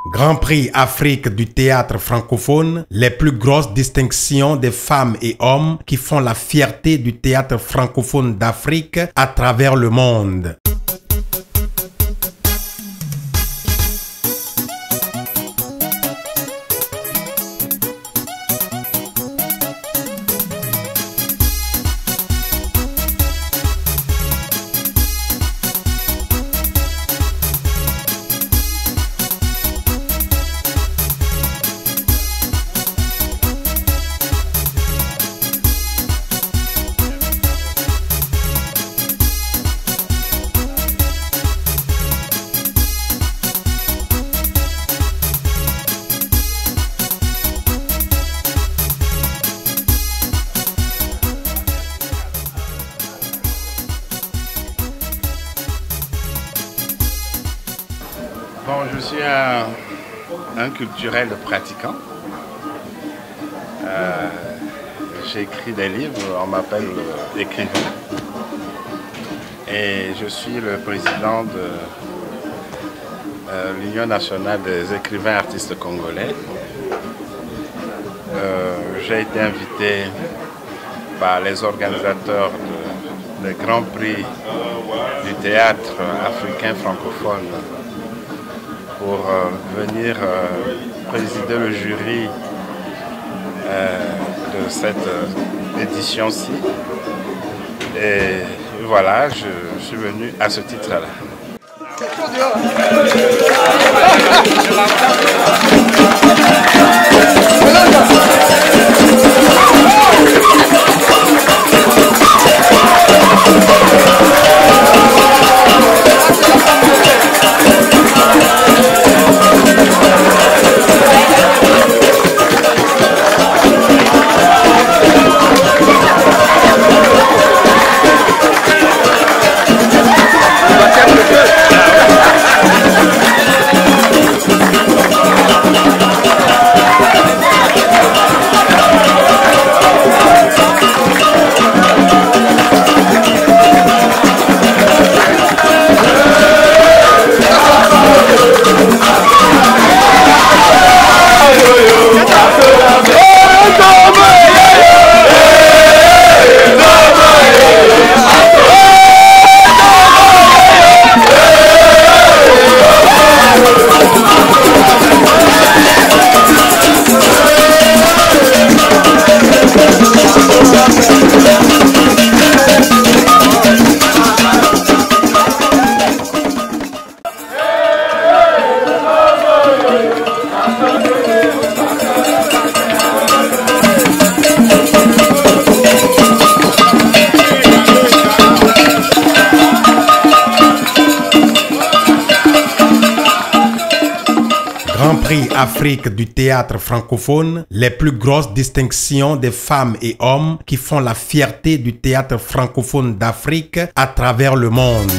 Grand Prix Afrique du théâtre francophone, les plus grosses distinctions des femmes et hommes qui font la fierté du théâtre francophone d'Afrique à travers le monde. Bon, je suis un culturel pratiquant. J'ai écrit des livres, on m'appelle écrivain. Et je suis le président de l'Union nationale des écrivains artistes congolais. J'ai été invité par les organisateurs des Grands Prix du théâtre africain francophone pour venir présider le jury de cette édition-ci. Et voilà, je suis venu à ce titre-là. Grand Prix Afrique du théâtre francophone, les plus grosses distinctions des femmes et hommes qui font la fierté du théâtre francophone d'Afrique à travers le monde.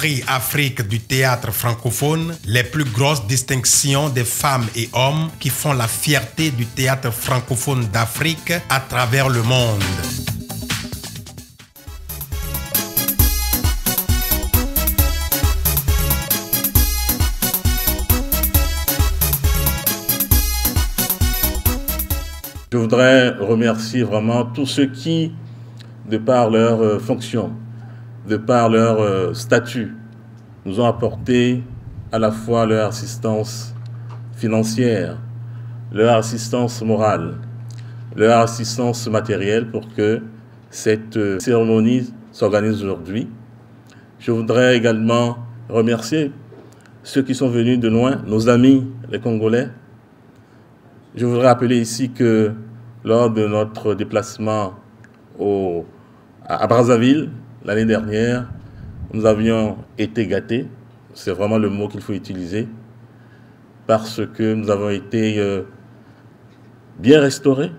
Prix Afrique du théâtre francophone, les plus grosses distinctions des femmes et hommes qui font la fierté du théâtre francophone d'Afrique à travers le monde. Je voudrais remercier vraiment tous ceux qui, de par leur fonction, de par leur statut, nous ont apporté à la fois leur assistance financière, leur assistance morale, leur assistance matérielle pour que cette cérémonie s'organise aujourd'hui. Je voudrais également remercier ceux qui sont venus de loin, nos amis les Congolais. Je voudrais rappeler ici que lors de notre déplacement à Brazzaville l'année dernière, nous avions été gâtés, c'est vraiment le mot qu'il faut utiliser, parce que nous avons été bien restaurés,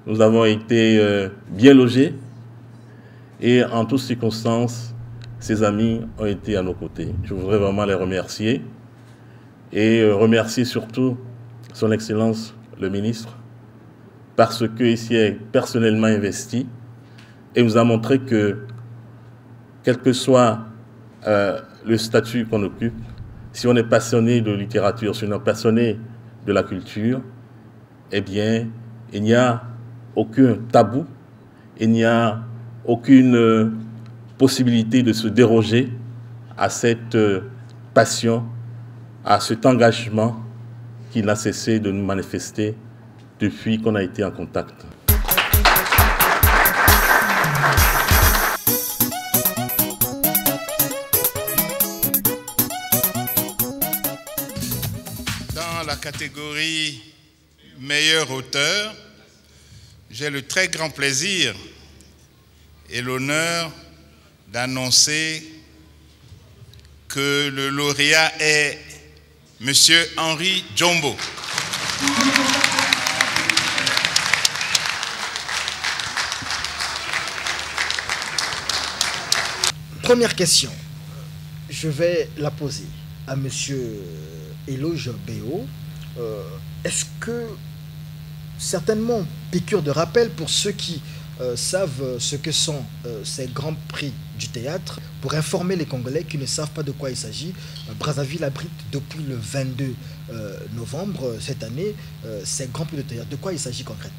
nous avons été bien logés, et en toutes circonstances, ces amis ont été à nos côtés. Je voudrais vraiment les remercier, et remercier surtout Son Excellence le ministre, parce qu'il s'y est personnellement investi et nous a montré que, quel que soit le statut qu'on occupe, si on est passionné de littérature, si on est passionné de la culture, eh bien, il n'y a aucun tabou, il n'y a aucune possibilité de se déroger à cette passion, à cet engagement qu'il n'a cessé de nous manifester depuis qu'on a été en contact. Dans la catégorie meilleur auteur, j'ai le très grand plaisir et l'honneur d'annoncer que le lauréat est Monsieur Henri Djombo. Première question, je vais la poser à Monsieur Eloge Béo. Est-ce que, certainement, piqûre de rappel pour ceux qui savent ce que sont ces grands prix du théâtre, pour informer les Congolais qui ne savent pas de quoi il s'agit, Brazzaville abrite depuis le 22 novembre cette année ces grands prix de théâtre. De quoi il s'agit concrètement?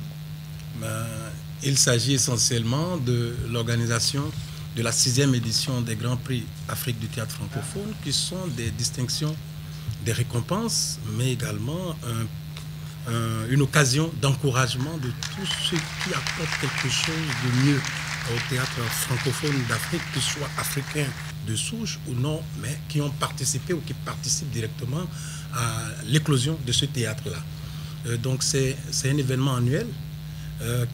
Il s'agit essentiellement de l'organisation de la 6e édition des Grands Prix Afrique du théâtre francophone, qui sont des distinctions, des récompenses, mais également une occasion d'encouragement de tous ceux qui apportent quelque chose de mieux au théâtre francophone d'Afrique, qu'ils soient africains de souche ou non, mais qui ont participé ou qui participent directement à l'éclosion de ce théâtre-là. Donc c'est un événement annuel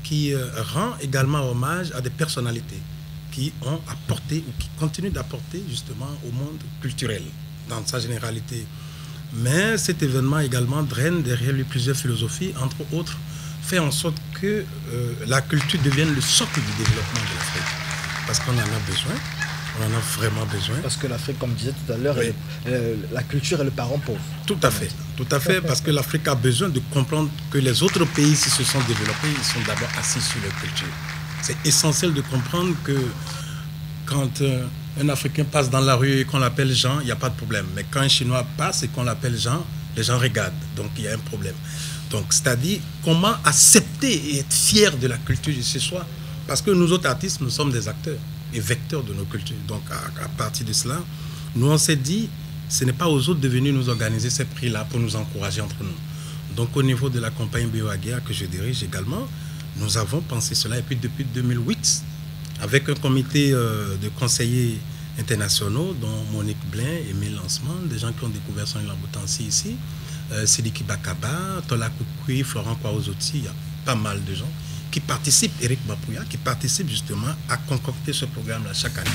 qui rend également hommage à des personnalités qui ont apporté ou qui continuent d'apporter justement au monde culturel dans sa généralité. Mais cet événement également draine derrière lui plusieurs philosophies, entre autres, fait en sorte que la culture devienne le socle du développement de l'Afrique. Parce qu'on en a besoin, on en a vraiment besoin. Parce que l'Afrique, comme disait tout à l'heure, oui, la culture est le parent pauvre. Tout à fait, parce que l'Afrique a besoin de comprendre que les autres pays, s'ils se sont développés, ils sont d'abord assis sur leur culture. C'est essentiel de comprendre que quand un Africain passe dans la rue et qu'on l'appelle Jean, il n'y a pas de problème. Mais quand un Chinois passe et qu'on l'appelle Jean, les gens regardent. Donc il y a un problème. Donc c'est-à-dire comment accepter et être fier de la culture de chez soi. Parce que nous autres artistes, nous sommes des acteurs et vecteurs de nos cultures. Donc à partir de cela, nous on s'est dit, ce n'est pas aux autres de venir nous organiser ces prix-là pour nous encourager entre nous. Donc au niveau de la compagnie Bioaguia que je dirige également, nous avons pensé cela. Et puis depuis 2008, avec un comité de conseillers internationaux, dont Monique Blin, Émile Lancement, des gens qui ont découvert son Lamboutansi ici, Sidiki Bakaba, Tola Koukoui, Florent Kwaozoti, il y a pas mal de gens qui participent, Eric Bapouya, qui participent justement à concocter ce programme-là chaque année.